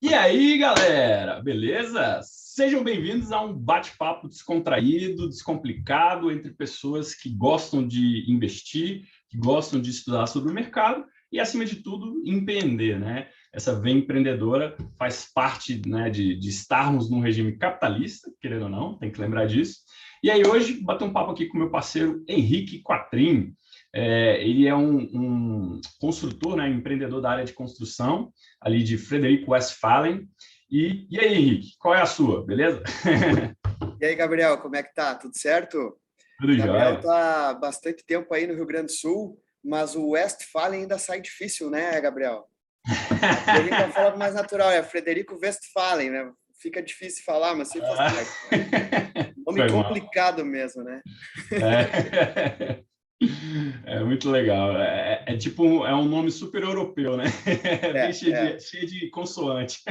E aí, galera, beleza? Sejam bem-vindos a um bate-papo descontraído, descomplicado entre pessoas que gostam de investir, que gostam de estudar sobre o mercado e, acima de tudo, empreender, né? Essa veia empreendedora faz parte, né, de estarmos num regime capitalista, querendo ou não, tem que lembrar disso. E aí, hoje, bater um papo aqui com o meu parceiro Henrique Quatrim. Ele é um construtor, né, empreendedor da área de construção, ali de Frederico Westphalen. E aí, Henrique, qual é a sua, beleza? E aí, Gabriel, como é que tá? Tudo certo? Tudo Gabriel jóia? tá há bastante tempo aí no Rio Grande do Sul, mas o Westphalen ainda sai difícil, né, Gabriel? Aqui a gente já fala mais natural, é Frederico Westphalen, né? Fica difícil falar, mas sempre faz parte, né? Nome Foi mal. complicado mesmo, né? É, é muito legal. É tipo é um nome super europeu, né? Bem É, é. cheio de consoante.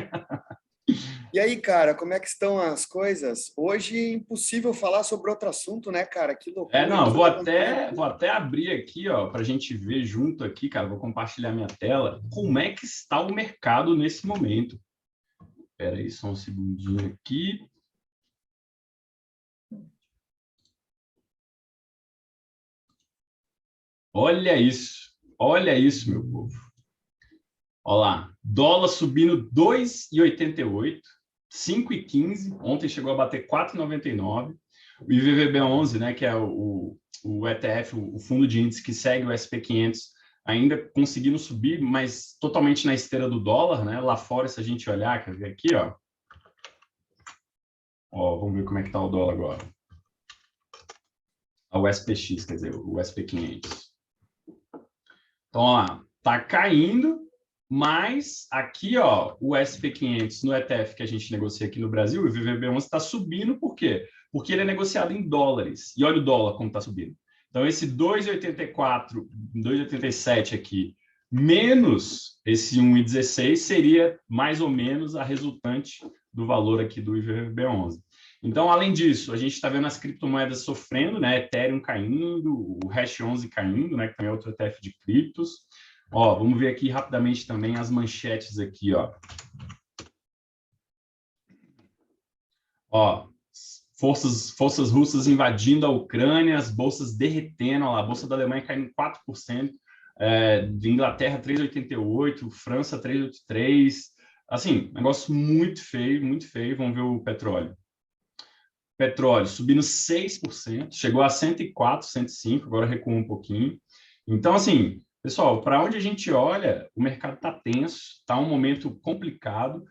E aí, cara, como é que estão as coisas? Hoje é impossível falar sobre outro assunto, né, cara? Que loucura Não, que tá acontecendo. vou até abrir aqui, ó, para a gente ver junto aqui, cara. Vou compartilhar minha tela. Como é que está o mercado nesse momento? Espera aí, só um segundinho aqui. Olha isso, meu povo. Olha lá, dólar subindo 2,88, 5,15. Ontem chegou a bater 4,99. O IVVB11, né, que é o ETF, o fundo de índice que segue o SP500, ainda conseguindo subir, mas totalmente na esteira do dólar, né? Lá fora, se a gente olhar, quer ver aqui, ó, vamos ver como é que está o dólar agora. O SPX, quer dizer, o SP500. Então, ó lá, tá caindo, mas aqui, ó, o SP500 no ETF que a gente negocia aqui no Brasil, o VVB11 está subindo, por quê? Porque ele é negociado em dólares. E olha o dólar como está subindo. Então, esse 2,84, 2,87 aqui, menos esse 1,16 seria mais ou menos a resultante do valor aqui do IVVB11. Então, além disso, a gente está vendo as criptomoedas sofrendo, né? Ethereum caindo, o Hash 11 caindo, né? Que também é outro ETF de criptos. Ó, vamos ver aqui rapidamente também as manchetes aqui, ó. Ó, forças russas invadindo a Ucrânia, as bolsas derretendo, ó lá, a bolsa da Alemanha caindo 4%, de Inglaterra 3,88%, França 3,83%. Assim, negócio muito feio, muito feio. Vamos ver o petróleo. Petróleo subindo 6%, chegou a 104, 105, agora recuou um pouquinho. Então, assim, pessoal, para onde a gente olha, o mercado está tenso, está um momento complicado,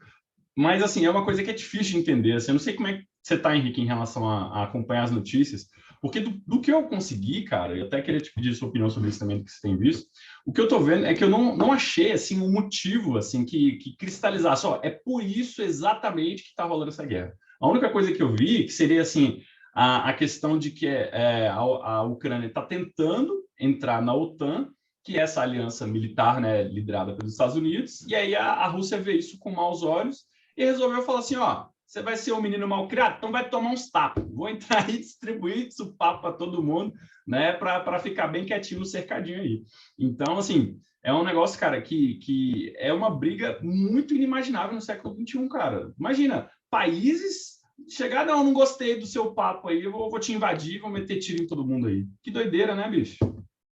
mas, assim, é uma coisa que é difícil de entender. Assim, eu não sei como é que você está, Henrique, em relação a acompanhar as notícias, porque do que eu consegui, cara, eu até queria te pedir sua opinião sobre isso também, do que você tem visto, o que eu estou vendo é que eu não achei, assim, um motivo, assim, que cristalizasse, ó, é por isso exatamente que está rolando essa guerra. A única coisa que eu vi que seria, assim, a questão de que a Ucrânia está tentando entrar na OTAN, que é essa aliança militar, né, liderada pelos Estados Unidos, e aí a Rússia vê isso com maus olhos e resolveu falar assim, ó, você vai ser um menino mal criado, então vai tomar uns tapas. Vou entrar e distribuir papo para todo mundo, né, para ficar bem quietinho no cercadinho aí. Então, assim, é um negócio, cara, que é uma briga muito inimaginável no século XXI, cara. Imagina, países chegar, não gostei do seu papo aí, eu vou te invadir, vou meter tiro em todo mundo aí. Que doideira, né, bicho?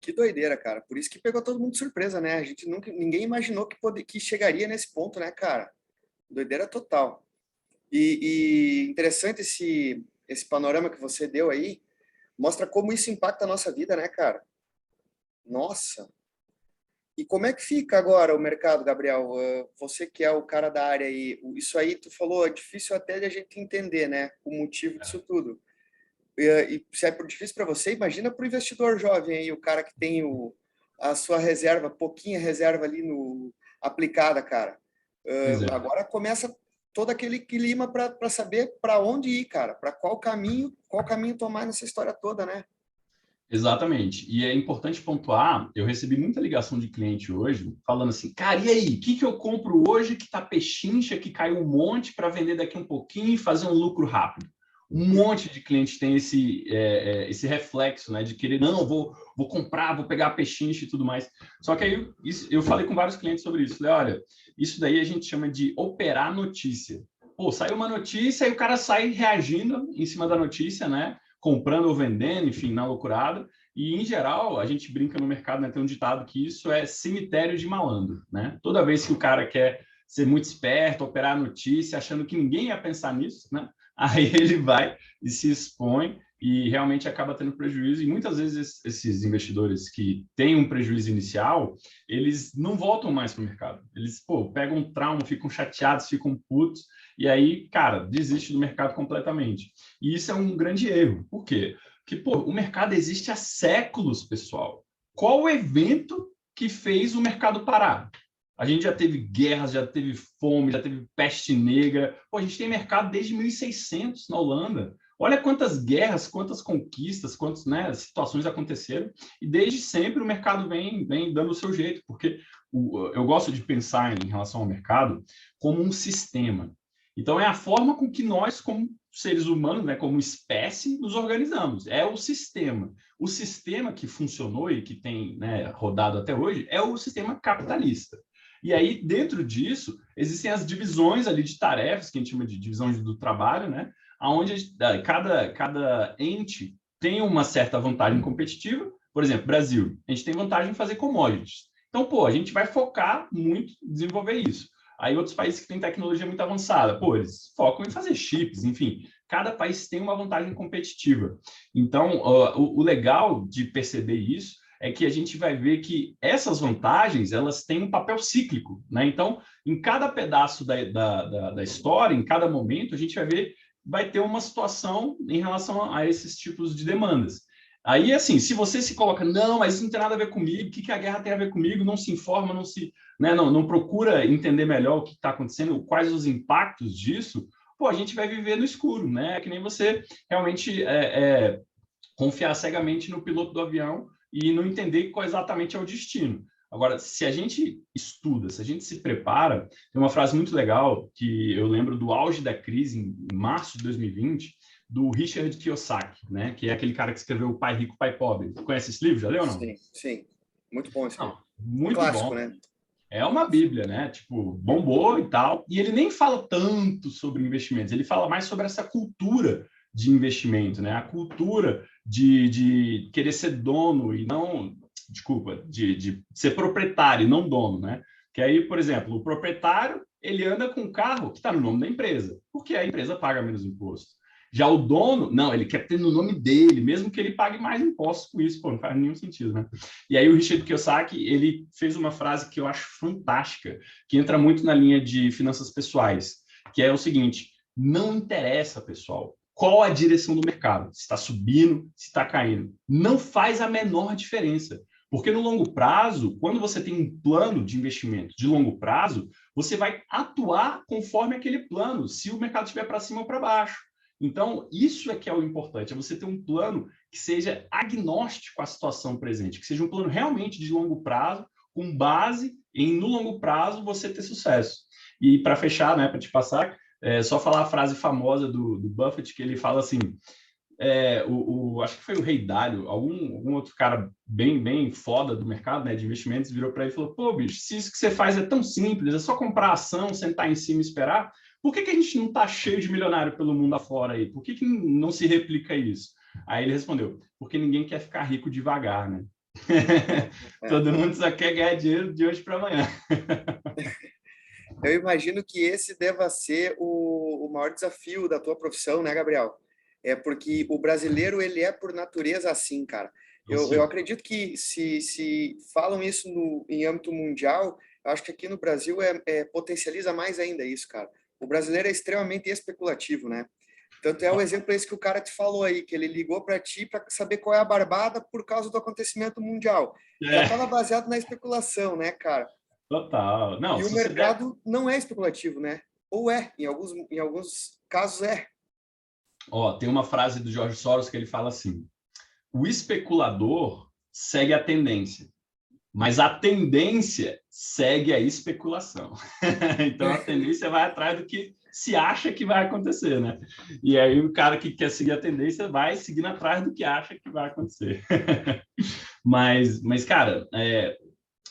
Que doideira, cara. Por isso que pegou todo mundo de surpresa, né? A gente nunca, ninguém imaginou que chegaria nesse ponto, né, cara? Doideira total. E interessante esse panorama que você deu aí, mostra como isso impacta a nossa vida, né, cara? Nossa. E como é que fica agora o mercado, Gabriel? Você que é o cara da área aí, isso aí tu falou, é difícil até de a gente entender, né? O motivo disso tudo. E se é difícil para você, imagina para o investidor jovem aí, o cara que tem a sua reserva, pouquinha reserva ali no aplicada, cara. Pois é. Agora começa todo aquele clima para saber para onde ir, cara, para qual caminho tomar nessa história toda, né? Exatamente. E é importante pontuar, eu recebi muita ligação de cliente hoje, falando assim, cara, e aí, o que eu compro hoje que tá pechincha, que caiu um monte para vender daqui um pouquinho e fazer um lucro rápido? Um monte de clientes tem esse reflexo, né, de querer, não, vou comprar, vou pegar pechinche e tudo mais. Só que aí eu falei com vários clientes sobre isso. Falei, olha, isso daí a gente chama de operar notícia. Pô, saiu uma notícia e o cara sai reagindo em cima da notícia, né, comprando ou vendendo, enfim, na loucurada. E, em geral, a gente brinca no mercado, né, tem um ditado que isso é cemitério de malandro, né? Toda vez que o cara quer ser muito esperto, operar a notícia, achando que ninguém ia pensar nisso, né? Aí ele vai e se expõe e realmente acaba tendo prejuízo. E muitas vezes esses investidores que têm um prejuízo inicial, eles não voltam mais para o mercado. Eles, pô, pegam um trauma, ficam chateados, ficam putos, e aí, cara, desiste do mercado completamente. E isso é um grande erro. Por quê? Porque, pô, o mercado existe há séculos, pessoal. Qual o evento que fez o mercado parar? A gente já teve guerras, já teve fome, já teve peste negra. Pô, a gente tem mercado desde 1600 na Holanda. Olha quantas guerras, quantas conquistas, quantas, né, situações aconteceram. E desde sempre o mercado vem dando o seu jeito, porque eu gosto de pensar em relação ao mercado como um sistema. Então, é a forma com que nós, como seres humanos, né, como espécie, nos organizamos. É o sistema. O sistema que funcionou e que tem, né, rodado até hoje é o sistema capitalista. E aí, dentro disso, existem as divisões ali de tarefas, que a gente chama de divisões do trabalho, né? Onde cada ente tem uma certa vantagem competitiva. Por exemplo, Brasil, a gente tem vantagem em fazer commodities. Então, pô, a gente vai focar muito em desenvolver isso. Aí outros países que têm tecnologia muito avançada, pô, eles focam em fazer chips, enfim. Cada país tem uma vantagem competitiva. Então, o legal de perceber isso é que a gente vai ver que essas vantagens, elas têm um papel cíclico, né? Então, em cada pedaço da história, em cada momento, a gente vai ter uma situação em relação a esses tipos de demandas. Aí, assim, se você se coloca, não, mas isso não tem nada a ver comigo, o que a guerra tem a ver comigo, não se informa, não procura entender melhor o que está acontecendo, quais os impactos disso, pô, a gente vai viver no escuro, né? É que nem você realmente confiar cegamente no piloto do avião e não entender qual exatamente é o destino. Agora, se a gente estuda, se a gente se prepara, tem uma frase muito legal que eu lembro do auge da crise, em março de 2020, do Richard Kiyosaki, né? Que é aquele cara que escreveu O Pai Rico, Pai Pobre. Você conhece esse livro? Já leu ou não? Sim, sim. Muito bom esse livro. Não, muito Clássico, bom. né? É uma bíblia, né? Tipo, bombou e tal. E ele nem fala tanto sobre investimentos, ele fala mais sobre essa cultura de investimento, né? A cultura de querer ser dono e não, desculpa, de ser proprietário e não dono, né? Que aí, por exemplo, o proprietário, ele anda com um carro que está no nome da empresa, porque a empresa paga menos imposto. Já o dono, não, ele quer ter no nome dele, mesmo que ele pague mais impostos com isso, pô, não faz nenhum sentido, né? E aí o Richard Kiyosaki, ele fez uma frase que eu acho fantástica, que entra muito na linha de finanças pessoais, que é o seguinte: não interessa, pessoal, qual a direção do mercado, se está subindo, se está caindo, não faz a menor diferença. Porque no longo prazo, quando você tem um plano de investimento de longo prazo, você vai atuar conforme aquele plano, se o mercado estiver para cima ou para baixo. Então, isso é que é o importante, é você ter um plano que seja agnóstico à situação presente, que seja um plano realmente de longo prazo, com base em, no longo prazo, você ter sucesso. E para fechar, né, para te passar, só falar a frase famosa do Buffett, que ele fala assim, acho que foi o Rei Dalio, algum outro cara bem foda do mercado, né, de investimentos, virou para ele e falou: pô, bicho, se isso que você faz é tão simples, é só comprar ação, sentar em cima e esperar, por que a gente não está cheio de milionário pelo mundo afora aí? Por que não se replica isso? Aí ele respondeu: porque ninguém quer ficar rico devagar, né? Todo mundo só quer ganhar dinheiro de hoje para amanhã. Eu imagino que esse deva ser o maior desafio da tua profissão, né, Gabriel? É porque o brasileiro, ele é por natureza assim, cara. Eu acredito que se falam isso em âmbito mundial, eu acho que aqui no Brasil potencializa mais ainda isso, cara. O brasileiro é extremamente especulativo, né? Tanto é o exemplo esse que o cara te falou aí, que ele ligou para ti para saber qual é a barbada por causa do acontecimento mundial. Já estava baseado na especulação, né, cara? Total. Não, E o se você der... mercado não é especulativo, né? Ou em alguns casos é. Ó, tem uma frase do George Soros que ele fala assim: o especulador segue a tendência, Mas a tendência segue a especulação. Então, a tendência vai atrás do que se acha que vai acontecer, né? E aí o cara que quer seguir a tendência vai seguindo atrás do que acha que vai acontecer. Mas cara,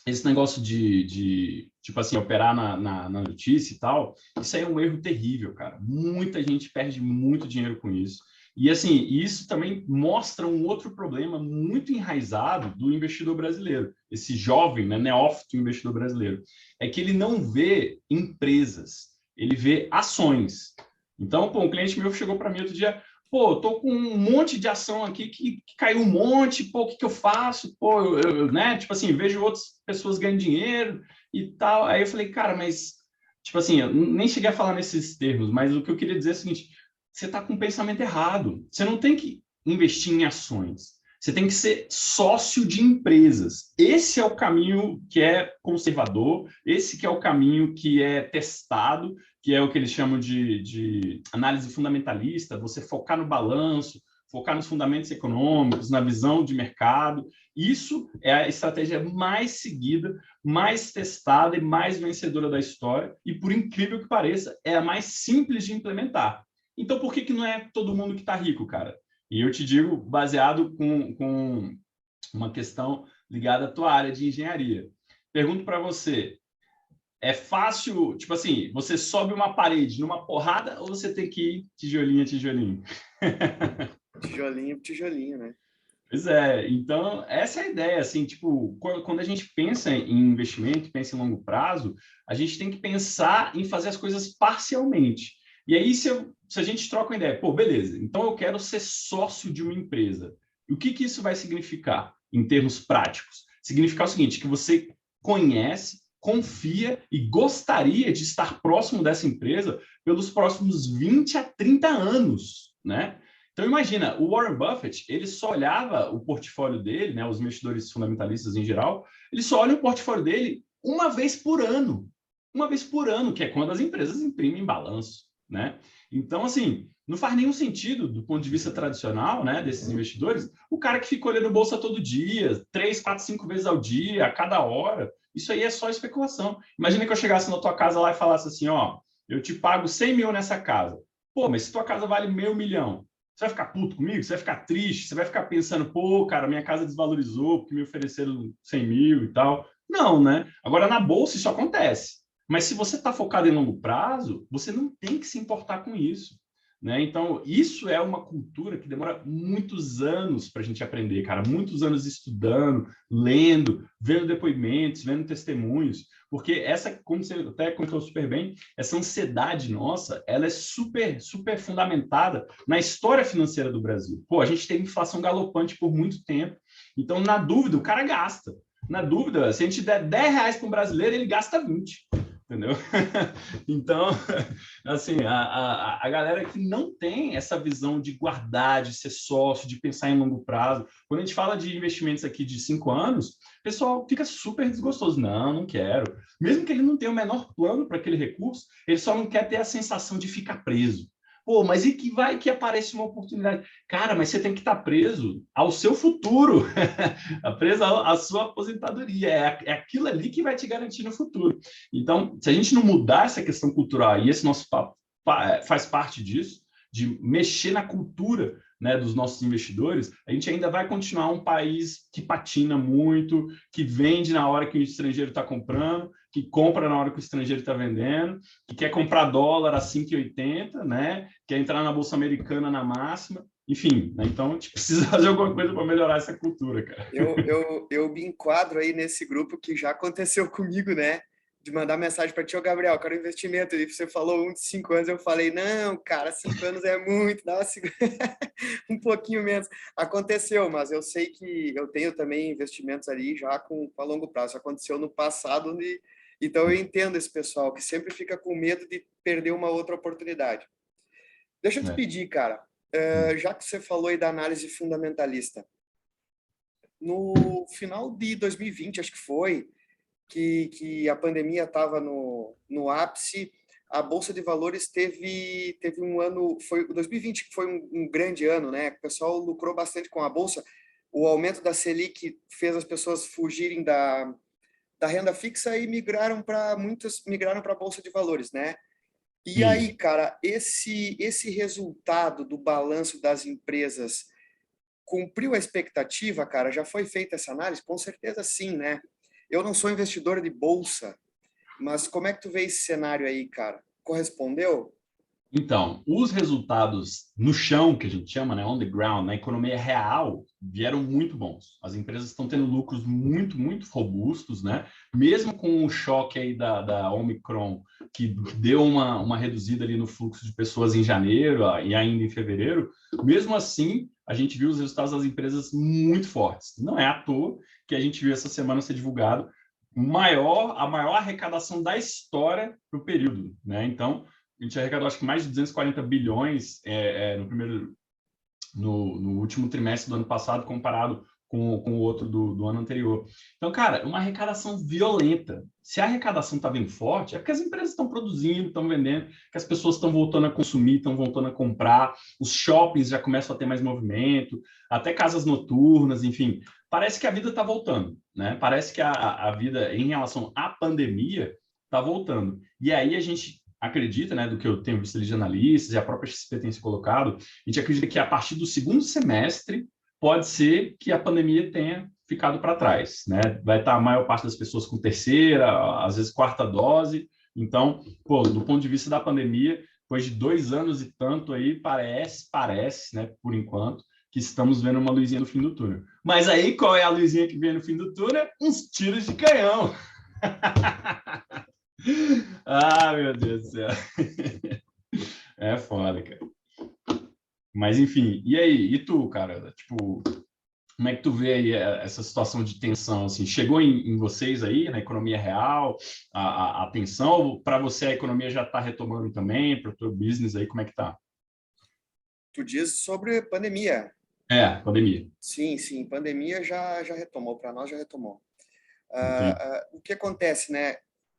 esse negócio tipo assim, operar na notícia e tal, isso aí é um erro terrível, cara. Muita gente perde muito dinheiro com isso. E assim, isso também mostra um outro problema muito enraizado do investidor brasileiro, esse jovem, né, neófito investidor brasileiro, é que ele não vê empresas, ele vê ações. Então, pô, um cliente meu chegou para mim outro dia, pô, eu tô com um monte de ação aqui que caiu um monte, pô, o que eu faço? Pô, né, tipo assim, vejo outras pessoas ganhando dinheiro e tal. Aí eu falei, cara, mas, tipo assim, eu nem cheguei a falar nesses termos, mas o que eu queria dizer é o seguinte, você está com o pensamento errado. Você não tem que investir em ações. Você tem que ser sócio de empresas. Esse é o caminho que é conservador, esse que é o caminho que é testado, que é o que eles chamam de análise fundamentalista, você focar no balanço, focar nos fundamentos econômicos, na visão de mercado. Isso é a estratégia mais seguida, mais testada e mais vencedora da história, e por incrível que pareça, é a mais simples de implementar. Então, por que não é todo mundo que está rico, cara? E eu te digo, baseado com uma questão ligada à tua área de engenharia. Pergunto para você, é fácil, tipo assim, você sobe uma parede numa porrada ou você tem que ir tijolinho a tijolinho? Tijolinho, tijolinho, né? Pois é, então essa é a ideia, assim, tipo, quando a gente pensa em investimento, pensa em longo prazo, a gente tem que pensar em fazer as coisas parcialmente. E aí, se a gente troca uma ideia, pô, beleza, então eu quero ser sócio de uma empresa. E o que isso vai significar em termos práticos? Significar o seguinte, que você conhece, confia e gostaria de estar próximo dessa empresa pelos próximos 20 a 30 anos, né? Então, imagina, o Warren Buffett, ele só olhava o portfólio dele, né, os investidores fundamentalistas em geral, ele só olha o portfólio dele uma vez por ano. Uma vez por ano, que é quando as empresas imprimem balanço, né? Então, assim, não faz nenhum sentido, do ponto de vista tradicional, né, desses investidores, o cara que fica olhando bolsa todo dia, 3, 4, 5 vezes ao dia, a cada hora, isso aí é só especulação. Imagina que eu chegasse na tua casa lá e falasse assim, ó, eu te pago 100 mil nessa casa. Pô, mas se tua casa vale meio milhão, você vai ficar puto comigo? Você vai ficar triste? Você vai ficar pensando, pô, cara, minha casa desvalorizou porque me ofereceram 100 mil e tal? Não, né? Agora, na bolsa, isso acontece. Mas se você está focado em longo prazo, você não tem que se importar com isso. Né? Então, isso é uma cultura que demora muitos anos para a gente aprender, cara. Muitos anos estudando, lendo, vendo depoimentos, vendo testemunhos. Porque essa, como você até contou super bem, essa ansiedade nossa, ela é super, super fundamentada na história financeira do Brasil. Pô, a gente teve inflação galopante por muito tempo. Então, na dúvida, o cara gasta. Na dúvida, se a gente der 10 reais para um brasileiro, ele gasta 20. Entendeu? Então, assim, a galera que não tem essa visão de guardar, de ser sócio, de pensar em longo prazo. Quando a gente fala de investimentos aqui de 5 anos, o pessoal fica super desgostoso. Não, não quero. Mesmo que ele não tenha o menor plano para aquele recurso, ele só não quer ter a sensação de ficar preso. Pô, mas e que vai que aparece uma oportunidade? Cara, mas você tem que estar preso ao seu futuro, preso à sua aposentadoria. É aquilo ali que vai te garantir no futuro. Então, se a gente não mudar essa questão cultural, e esse nosso papo faz parte disso, de mexer na cultura, né, dos nossos investidores, a gente ainda vai continuar um país que patina muito, que vende na hora que o estrangeiro está comprando, que compra na hora que o estrangeiro está vendendo, que quer comprar dólar a 5,80, né, quer entrar na Bolsa Americana na máxima, enfim, né? Então a gente precisa fazer alguma coisa para melhorar essa cultura, cara. Eu me enquadro aí nesse grupo que já aconteceu comigo, né? De mandar mensagem para ti, ô Gabriel, quero investimento. E você falou 1 de 5 anos, eu falei, não, cara, 5 anos é muito, dá um pouquinho menos. Aconteceu, mas eu sei que eu tenho também investimentos ali já a longo prazo. Aconteceu no passado, então eu entendo esse pessoal que sempre fica com medo de perder uma outra oportunidade. Deixa eu te pedir, cara, já que você falou aí da análise fundamentalista, no final de 2020, acho que foi, que a pandemia estava no ápice, a Bolsa de Valores teve um ano, foi 2020 que foi um grande ano, né? O pessoal lucrou bastante com a Bolsa, o aumento da Selic fez as pessoas fugirem da renda fixa e migraram para a Bolsa de Valores, né? E aí, Sim. cara, esse resultado do balanço das empresas cumpriu a expectativa, cara? Já foi feita essa análise? Com certeza sim, né? Eu não sou investidor de bolsa, mas como é que tu vê esse cenário aí, cara? Correspondeu? Então, os resultados no chão, que a gente chama, né, on the ground, na economia real, vieram muito bons. As empresas estão tendo lucros muito, muito robustos, né? Mesmo com o choque aí da Omicron, que deu uma reduzida ali no fluxo de pessoas em janeiro e ainda em fevereiro, mesmo assim, a gente viu os resultados das empresas muito fortes. Não é à toa que a gente viu essa semana ser divulgado a maior arrecadação da história para o período, né? Então, a gente arrecadou acho que mais de 240 bilhões no último trimestre do ano passado, comparado com o outro do ano anterior. Então, cara, uma arrecadação violenta. Se a arrecadação está vindo forte, é porque as empresas estão produzindo, estão vendendo, que as pessoas estão voltando a consumir, estão voltando a comprar, os shoppings já começam a ter mais movimento, até casas noturnas, enfim. Parece que a vida está voltando, né? Parece que a vida, em relação à pandemia, está voltando. E aí a gente acredita, né, do que eu tenho visto ali de analistas e a própria XP tem se colocado, a gente acredita que a partir do segundo semestre pode ser que a pandemia tenha ficado para trás, né? Vai estar a maior parte das pessoas com terceira, às vezes quarta dose. Então, pô, do ponto de vista da pandemia, depois de 2 anos e tanto aí, parece, né, por enquanto, que estamos vendo uma luzinha no fim do túnel. Mas aí, qual é a luzinha que vem no fim do túnel? Uns tiros de canhão. Ah, meu Deus do céu. É foda, cara. Mas, enfim, e aí? E tu, cara? Tipo, como é que tu vê aí essa situação de tensão? Assim, chegou em vocês aí, na economia real, a tensão? Para você, a economia já está retomando também? Para o teu business aí, como é que tá? Tu diz sobre pandemia. É, pandemia. Sim, sim, pandemia já retomou, para nós já retomou. Entendi. O que acontece, né?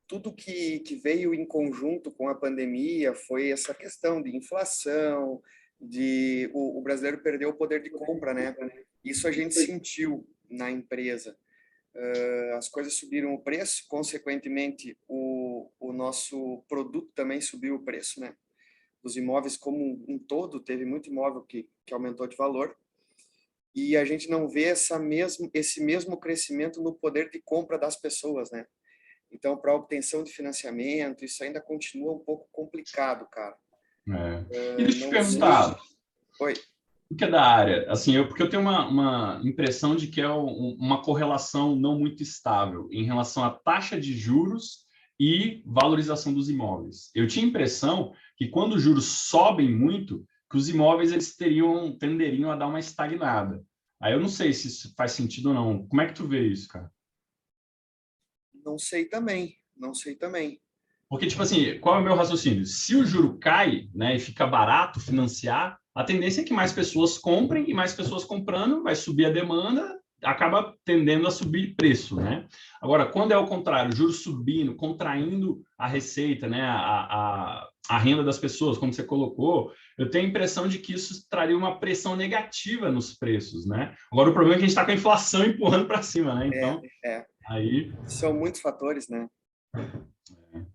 Tudo que veio em conjunto com a pandemia foi essa questão de inflação, de o brasileiro perdeu o poder de compra, né? Isso a gente sentiu na empresa. As coisas subiram o preço, consequentemente, o nosso produto também subiu o preço, né? Os imóveis como um todo, teve muito imóvel que aumentou de valor, e a gente não vê esse mesmo crescimento no poder de compra das pessoas, né? Então, para a obtenção de financiamento, isso ainda continua um pouco complicado, cara. É. E deixa eu te Não sei. perguntar, Oi. o que é da área? Assim, porque eu tenho uma impressão de que é uma correlação não muito estável em relação à taxa de juros e valorização dos imóveis. Eu tinha a impressão que quando os juros sobem muito, que os imóveis eles tenderiam a dar uma estagnada. Aí eu não sei se isso faz sentido ou não. Como é que tu vê isso, cara? Não sei também. Não sei também. Porque, tipo assim, qual é o meu raciocínio? Se o juro cai, né, e fica barato financiar, a tendência é que mais pessoas comprem e mais pessoas comprando, vai subir a demanda, acaba tendendo a subir preço, né? Agora, quando é o contrário, o juro subindo, contraindo a receita, né, a renda das pessoas, como você colocou, eu tenho a impressão de que isso traria uma pressão negativa nos preços, né? Agora, o problema é que a gente está com a inflação empurrando para cima, né? É, Então, é. aí... São muitos fatores, né?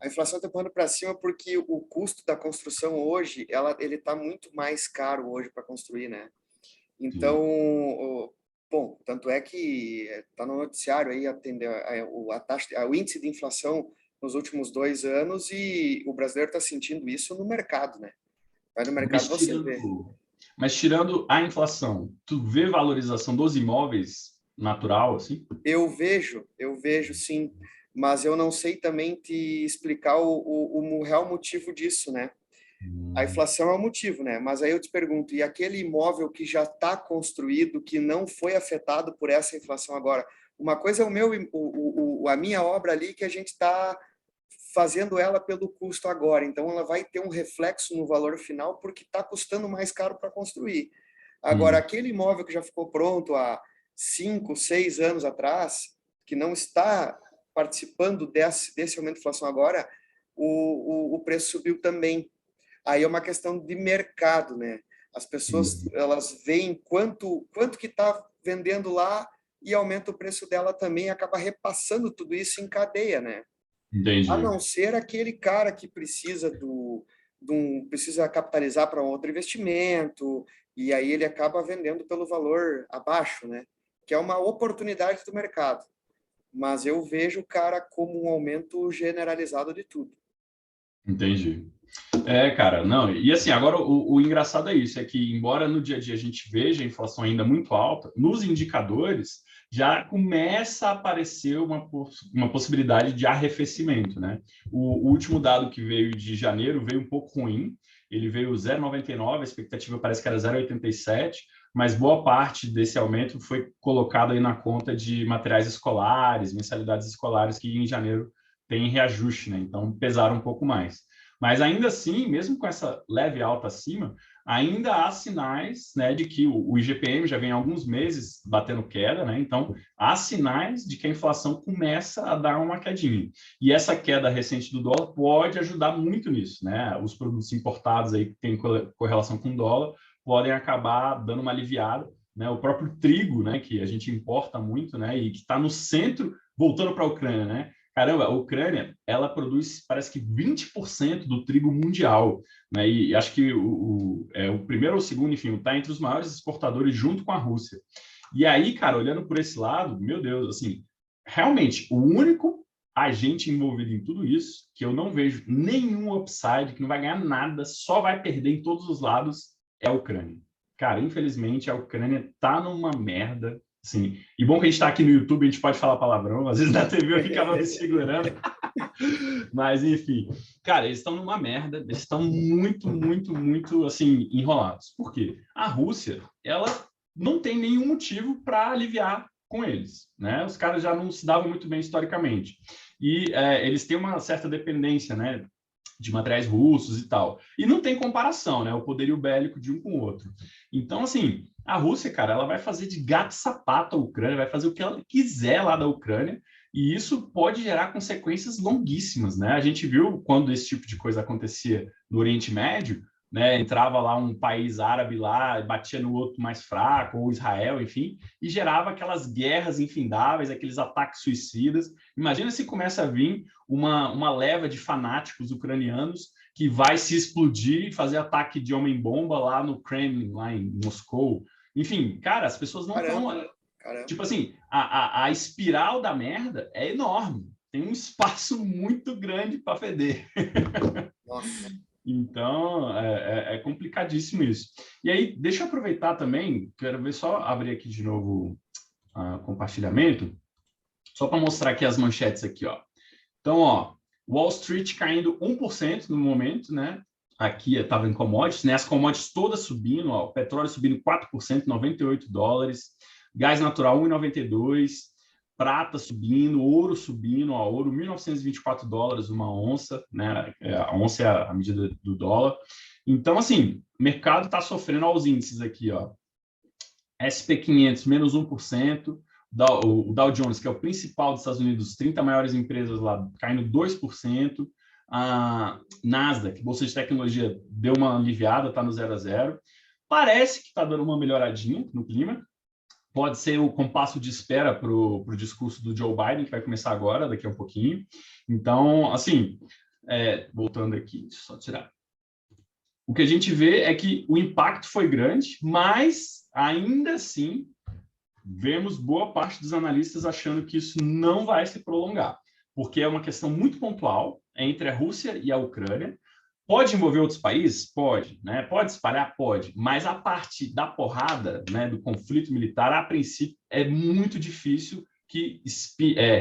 A inflação está pondo para cima porque o custo da construção hoje, ele está muito mais caro hoje para construir, né? Então, bom, tanto é que está no noticiário aí a taxa, o índice de inflação nos últimos 2 anos e o brasileiro está sentindo isso no mercado, né? Vai no mercado Mas você vê. tirando a inflação, tu vê valorização dos imóveis natural, assim? Eu vejo sim, mas eu não sei também te explicar o real motivo disso, né? A inflação é o motivo, né? Mas aí eu te pergunto, e aquele imóvel que já está construído, que não foi afetado por essa inflação agora? Uma coisa é a minha obra ali que a gente está fazendo ela pelo custo agora, então ela vai ter um reflexo no valor final porque está custando mais caro para construir. Agora, Hum, aquele imóvel que já ficou pronto há 5, 6 anos atrás, que não está participando desse aumento de inflação agora, o preço subiu também. Aí é uma questão de mercado, né? As pessoas hum, elas veem quanto que está vendendo lá e aumenta o preço dela também, acaba repassando tudo isso em cadeia, né? A Entendi. não ser aquele cara que precisa precisa capitalizar para outro investimento, e aí ele acaba vendendo pelo valor abaixo, né? Que é uma oportunidade do mercado. Mas eu vejo o cara como um aumento generalizado de tudo. Entendi. Cara, não, e assim, agora o engraçado é isso, é que embora no dia a dia a gente veja a inflação ainda muito alta, nos indicadores já começa a aparecer uma possibilidade de arrefecimento, né? O último dado que veio de janeiro veio um pouco ruim, ele veio 0,99, a expectativa parece que era 0,87, mas boa parte desse aumento foi colocado aí na conta de materiais escolares, mensalidades escolares, que em janeiro tem reajuste, né? Então pesaram um pouco mais. Mas ainda assim, mesmo com essa leve alta acima, ainda há sinais, né, de que o IGPM já vem há alguns meses batendo queda, né? Então há sinais de que a inflação começa a dar uma quedinha. E essa queda recente do dólar pode ajudar muito nisso, né? Os produtos importados aí que têm correlação com o dólar podem acabar dando uma aliviada, né? O próprio trigo, né, que a gente importa muito, né, e que está no centro, voltando para a Ucrânia, né? Caramba, a Ucrânia, ela produz, parece que 20% do trigo mundial, né? E acho que o primeiro ou o segundo, enfim, está entre os maiores exportadores junto com a Rússia. E aí, cara, olhando por esse lado, meu Deus, assim, realmente, o único agente envolvido em tudo isso, que eu não vejo nenhum upside, que não vai ganhar nada, só vai perder em todos os lados, é a Ucrânia. Cara, infelizmente, a Ucrânia tá numa merda, assim. E bom que a gente está aqui no YouTube, a gente pode falar palavrão, às vezes na TV eu ficava me segurando. Mas, enfim, cara, eles estão numa merda, eles estão muito, muito, muito, assim, enrolados. Por quê? A Rússia, ela não tem nenhum motivo para aliviar com eles, né? Os caras já não se davam muito bem historicamente. E eles têm uma certa dependência, né, de materiais russos e tal. E não tem comparação, né? O poderio bélico de um com o outro. Então, assim, a Rússia, cara, ela vai fazer de gato e sapato a Ucrânia, vai fazer o que ela quiser lá da Ucrânia, e isso pode gerar consequências longuíssimas, né? A gente viu quando esse tipo de coisa acontecia no Oriente Médio, né? Entrava lá um país árabe lá, batia no outro mais fraco, ou Israel, enfim, e gerava aquelas guerras infindáveis, aqueles ataques suicidas. Imagina se começa a vir uma leva de fanáticos ucranianos que vai se explodir e fazer ataque de homem-bomba lá no Kremlin, lá em Moscou. Enfim, cara, as pessoas não estão... Tipo assim, a espiral da merda é enorme. Tem um espaço muito grande para feder. Nossa. Então, é complicadíssimo isso. E aí, deixa eu aproveitar também, quero ver só abrir aqui de novo o compartilhamento, só para mostrar aqui as manchetes aqui, ó. Então, ó, Wall Street caindo 1% no momento, né? Aqui estava em commodities, né? As commodities todas subindo, ó, o petróleo subindo 4%, US$ 98, gás natural 1,92, prata subindo, ouro subindo, ó, ouro $1.924 uma onça, né? A onça é a medida do dólar. Então, assim, o mercado está sofrendo aos índices aqui, ó. SP500 menos 1%, o Dow Jones, que é o principal dos Estados Unidos, 30 maiores empresas lá, caindo 2%. A Nasdaq, Bolsa de Tecnologia, deu uma aliviada, está no 0 a 0. Parece que está dando uma melhoradinha no clima. Pode ser o compasso de espera para o discurso do Joe Biden, que vai começar agora, daqui a um pouquinho. Então, assim, voltando aqui, deixa eu só tirar. O que a gente vê é que o impacto foi grande, mas ainda assim vemos boa parte dos analistas achando que isso não vai se prolongar, porque é uma questão muito pontual entre a Rússia e a Ucrânia. Pode envolver outros países? Pode, né? Pode espalhar? Pode, mas a parte da porrada, né, do conflito militar, a princípio, é muito difícil que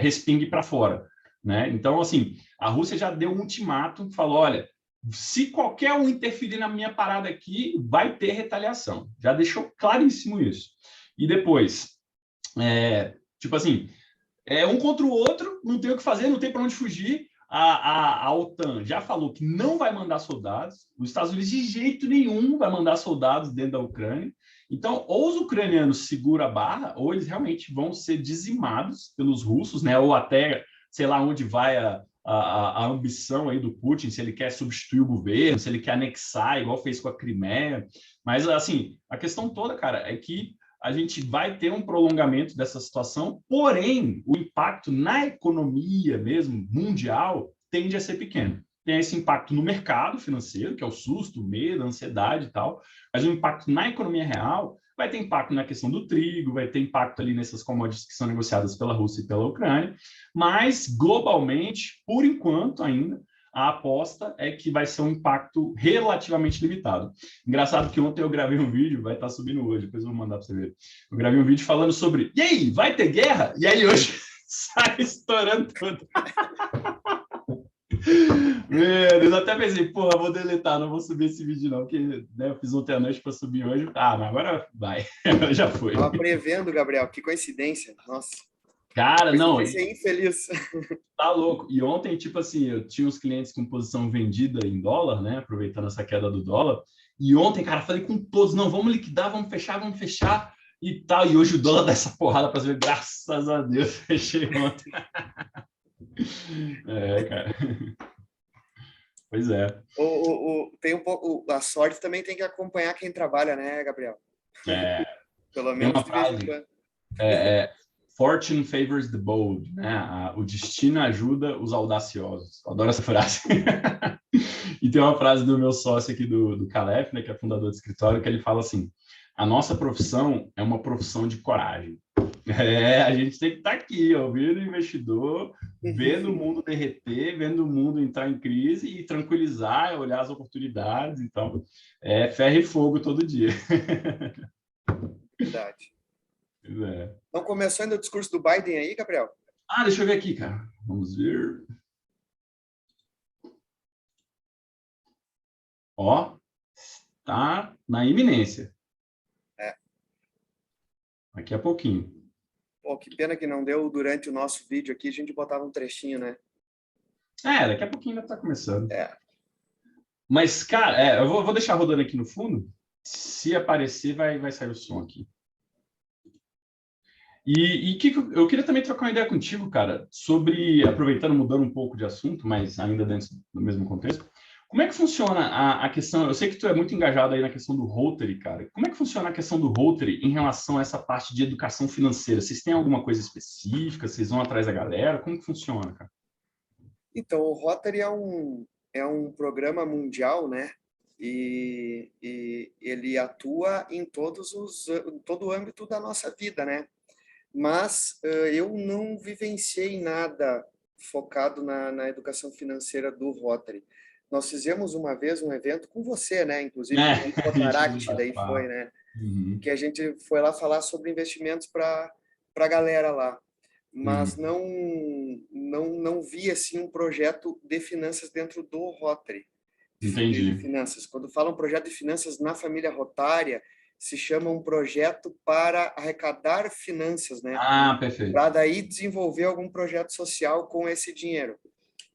respingue para fora, né? Então, assim, a Rússia já deu um ultimato, falou, olha, se qualquer um interferir na minha parada aqui, vai ter retaliação. Já deixou claríssimo isso. E depois, tipo assim, um contra o outro, não tem o que fazer, não tem para onde fugir. A OTAN já falou que não vai mandar soldados, os Estados Unidos de jeito nenhum vai mandar soldados dentro da Ucrânia. Então, ou os ucranianos seguram a barra, ou eles realmente vão ser dizimados pelos russos, né? Ou até, sei lá, onde vai a ambição aí do Putin, se ele quer substituir o governo, se ele quer anexar, igual fez com a Crimeia. Mas, assim, a questão toda, cara, é que a gente vai ter um prolongamento dessa situação, porém, o impacto na economia mesmo, mundial, tende a ser pequeno. Tem esse impacto no mercado financeiro, que é o susto, o medo, a ansiedade e tal, mas o impacto na economia real vai ter impacto na questão do trigo, vai ter impacto ali nessas commodities que são negociadas pela Rússia e pela Ucrânia, mas globalmente, por enquanto ainda, a aposta é que vai ser um impacto relativamente limitado. Engraçado que ontem eu gravei um vídeo, vai estar subindo hoje, depois eu vou mandar para você ver. Eu gravei um vídeo falando sobre, e aí, vai ter guerra? E aí hoje sai estourando tudo. Meu Deus, até pensei, porra, vou deletar, não vou subir esse vídeo não, porque né, eu fiz ontem à noite para subir hoje. Ah, mas agora vai, já foi. Tava prevendo, Gabriel, que coincidência. Nossa, Cara, não, coincidência infeliz. tá louco. E ontem, tipo assim, eu tinha uns clientes com posição vendida em dólar, né, aproveitando essa queda do dólar, e ontem, cara, falei com todos, não, vamos liquidar, vamos fechar, e tal. E hoje o dólar dá essa porrada para ver, graças a Deus, fechei ontem. É, cara. Pois é. Tem um pouco, a sorte também tem que acompanhar quem trabalha, né, Gabriel? É, Pelo tem menos uma de vez em frase, quando. Fortune favors the bold, né? O destino ajuda os audaciosos. Eu adoro essa frase. E tem uma frase do meu sócio aqui do Calef, né, que é fundador do escritório, que ele fala assim: a nossa profissão é uma profissão de coragem. A gente tem que estar aqui, ouvindo o investidor, vendo o mundo derreter, vendo o mundo entrar em crise e tranquilizar, olhar as oportunidades. Então, é ferro e fogo todo dia. Verdade. É. Então, começou ainda o discurso do Biden aí, Gabriel? Ah, deixa eu ver aqui, cara. Vamos ver. Ó, está na iminência. É. Daqui a pouquinho. Pô, que pena que não deu durante o nosso vídeo aqui, a gente botava um trechinho, né? Daqui a pouquinho ainda está começando. É. Mas, cara, eu vou deixar rodando aqui no fundo. Se aparecer, vai sair o som aqui. E Kiko, eu queria também trocar uma ideia contigo, cara, sobre, aproveitando, mudando um pouco de assunto, mas ainda dentro do mesmo contexto, como é que funciona a questão, eu sei que tu é muito engajado aí na questão do Rotary, cara, como é que funciona a questão do Rotary em relação a essa parte de educação financeira? Vocês têm alguma coisa específica? Vocês vão atrás da galera? Como que funciona, cara? Então, o Rotary é um programa mundial, né? E ele atua em todo o âmbito da nossa vida, né? Mas eu não vivenciei nada focado na educação financeira do Rotary. Nós fizemos uma vez um evento com você, né? Inclusive com o A gente fez um Rotaract, daí foi, bate-papo. né? Uhum, Que a gente foi lá falar sobre investimentos para a galera lá. Mas uhum. não vi assim um projeto de finanças dentro do Rotary, de Entendi. finanças. Quando falam projeto de finanças na família rotária, se chama um projeto para arrecadar finanças, né? Ah, perfeito. Para daí desenvolver algum projeto social com esse dinheiro.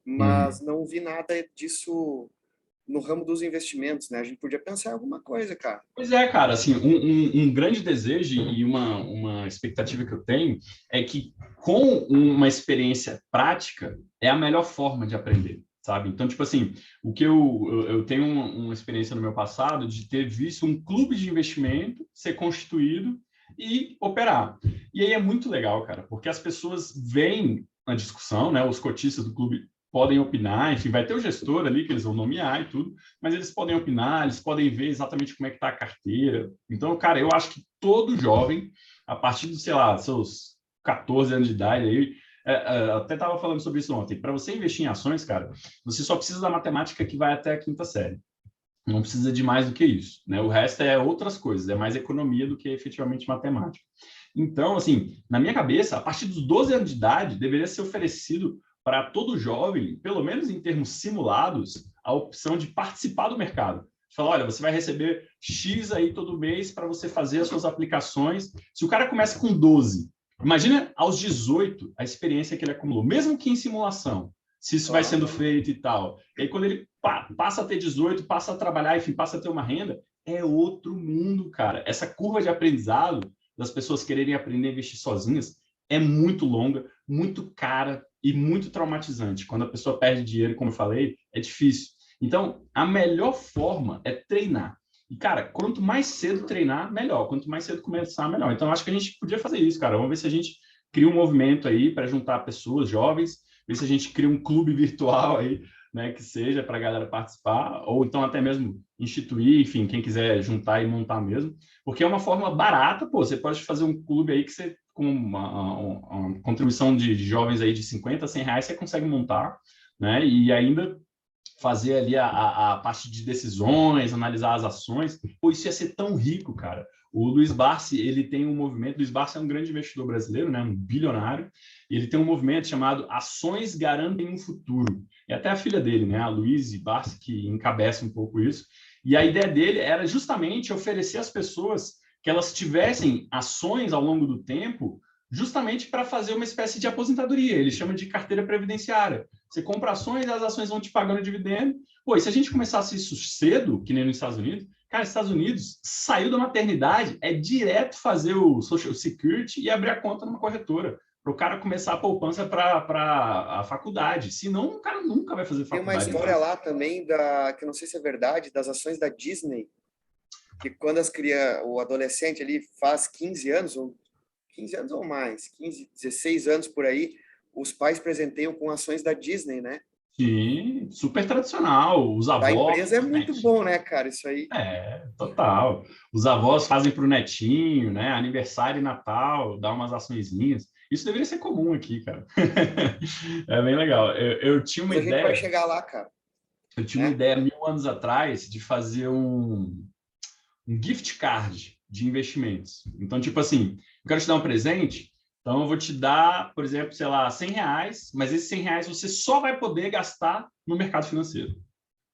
Mas Uhum. não vi nada disso no ramo dos investimentos, né? A gente podia pensar em alguma coisa, cara. Pois é, cara, assim, um grande desejo e uma expectativa que eu tenho é que com uma experiência prática é a melhor forma de aprender, sabe? Então, tipo assim, o que eu tenho uma experiência no meu passado de ter visto um clube de investimento ser constituído e operar. E aí é muito legal, cara, porque as pessoas veem na discussão, né? Os cotistas do clube podem opinar, enfim, vai ter o gestor ali que eles vão nomear e tudo, mas eles podem opinar, eles podem ver exatamente como é que está a carteira. Então, cara, eu acho que todo jovem, a partir de, sei lá, seus 14 anos de idade, aí, até estava falando sobre isso ontem, para você investir em ações, cara, você só precisa da matemática que vai até a quinta série. Não precisa de mais do que isso, né? O resto é outras coisas, é mais economia do que efetivamente matemática. Então, assim, na minha cabeça, a partir dos 12 anos de idade, deveria ser oferecido para todo jovem, pelo menos em termos simulados, a opção de participar do mercado. Fala, olha, você vai receber X aí todo mês para você fazer as suas aplicações. Se o cara começa com 12, imagina aos 18 a experiência que ele acumulou, mesmo que em simulação, se isso vai sendo feito e tal. E aí, quando ele passa a ter 18, passa a trabalhar, enfim, passa a ter uma renda, é outro mundo, cara. Essa curva de aprendizado das pessoas quererem aprender a investir sozinhas é muito longa, muito cara e muito traumatizante. Quando a pessoa perde dinheiro, como eu falei, é difícil. Então, a melhor forma é treinar. E, cara, quanto mais cedo treinar, melhor. Quanto mais cedo começar, melhor. Então, acho que a gente podia fazer isso, cara. Vamos ver se a gente cria um movimento aí para juntar pessoas jovens, ver se a gente cria um clube virtual aí, né, que seja para a galera participar, ou então até mesmo instituir, enfim, quem quiser juntar e montar mesmo, porque é uma forma barata, pô, você pode fazer um clube aí que você, com uma contribuição de jovens aí de 50, 100 reais, você consegue montar, né, e ainda fazer ali a parte de decisões, analisar as ações. Pô, isso ia ser tão rico, cara. O Luiz Barsi, ele tem um movimento, Luiz Barsi é um grande investidor brasileiro, né, um bilionário, e ele tem um movimento chamado Ações Garantem um Futuro. E até a filha dele, né, a Luiz Barsi, que encabeça um pouco isso. E a ideia dele era justamente oferecer às pessoas que elas tivessem ações ao longo do tempo, justamente para fazer uma espécie de aposentadoria. Ele chama de carteira previdenciária. Você compra ações, as ações vão te pagando dividendo. Pô, e se a gente começasse isso cedo, que nem nos Estados Unidos, cara, Estados Unidos saiu da maternidade, é direto fazer o Social Security e abrir a conta numa corretora, para o cara começar a poupança para a faculdade. Senão, o cara nunca vai fazer Tem uma faculdade. história lá também, que eu não sei se é verdade, das ações da Disney, que quando o adolescente ali faz 15 anos, ou 15 anos ou mais, 15, 16 anos por aí, os pais presenteiam com ações da Disney, né? Sim, super tradicional. Os Da avós, empresa é os muito netinhos. bom, né, cara? Isso aí. É, total. Os avós fazem para o netinho, né? Aniversário e Natal, dá umas açõezinhas. Isso deveria ser comum aqui, cara. É bem legal. Eu tinha uma Mas a gente vai ideia, chegar lá, cara, eu tinha uma né? ideia 1000 anos atrás de fazer um gift card de investimentos. Então, tipo assim, eu quero te dar um presente, então eu vou te dar, por exemplo, sei lá, 100 reais, mas esses 100 reais você só vai poder gastar no mercado financeiro,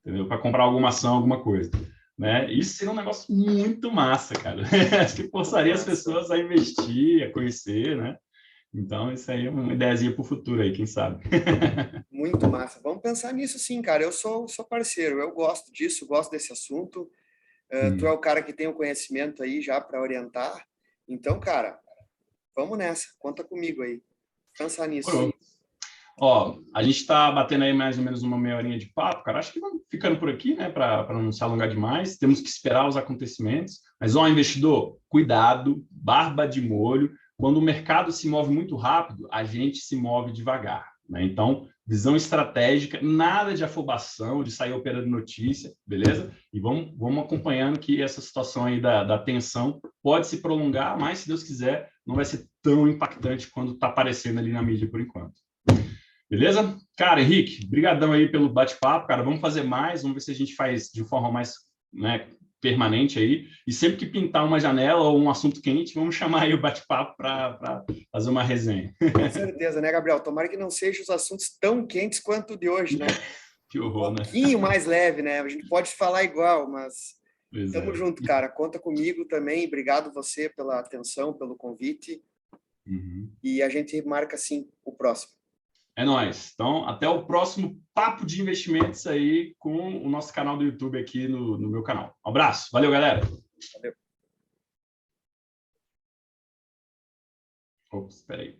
entendeu? Para comprar alguma ação, alguma coisa. Né? Isso seria um negócio muito massa, cara. Acho que forçaria as pessoas a investir, a conhecer, né? Então, isso aí é uma ideiazinha para o futuro aí, quem sabe. Muito massa. Vamos pensar nisso sim, cara. Eu sou parceiro, eu gosto disso, gosto desse assunto. Tu é o cara que tem o conhecimento aí já para orientar. Então, cara, vamos nessa. Conta comigo aí. Pensar nisso. Pronto. Ó, a gente está batendo aí mais ou menos uma meia horinha de papo, cara. Acho que vamos ficando por aqui, né, para não se alongar demais. Temos que esperar os acontecimentos. Mas, ó, investidor, cuidado, barba de molho. Quando o mercado se move muito rápido, a gente se move devagar, né? Então, visão estratégica, nada de afobação, de sair operando notícia, beleza? E vamos acompanhando que essa situação aí da tensão pode se prolongar, mas, se Deus quiser, não vai ser tão impactante quando está aparecendo ali na mídia por enquanto. Beleza? Cara, Henrique, brigadão aí pelo bate-papo, cara. Vamos fazer mais, vamos ver se a gente faz de forma mais, né, permanente aí. E sempre que pintar uma janela ou um assunto quente, vamos chamar aí o bate-papo para fazer uma resenha. Com certeza, né, Gabriel? Tomara que não sejam os assuntos tão quentes quanto o de hoje, né? Que Um horror, né? pouquinho mais leve, né? A gente pode falar igual, mas Pois tamo é. junto, cara. Conta comigo também. Obrigado você pela atenção, pelo convite. Uhum. E a gente marca, sim, o próximo. É nóis. Então, até o próximo papo de investimentos aí com o nosso canal do YouTube aqui no meu canal. Um abraço. Valeu, galera. Valeu. Ops, espera aí.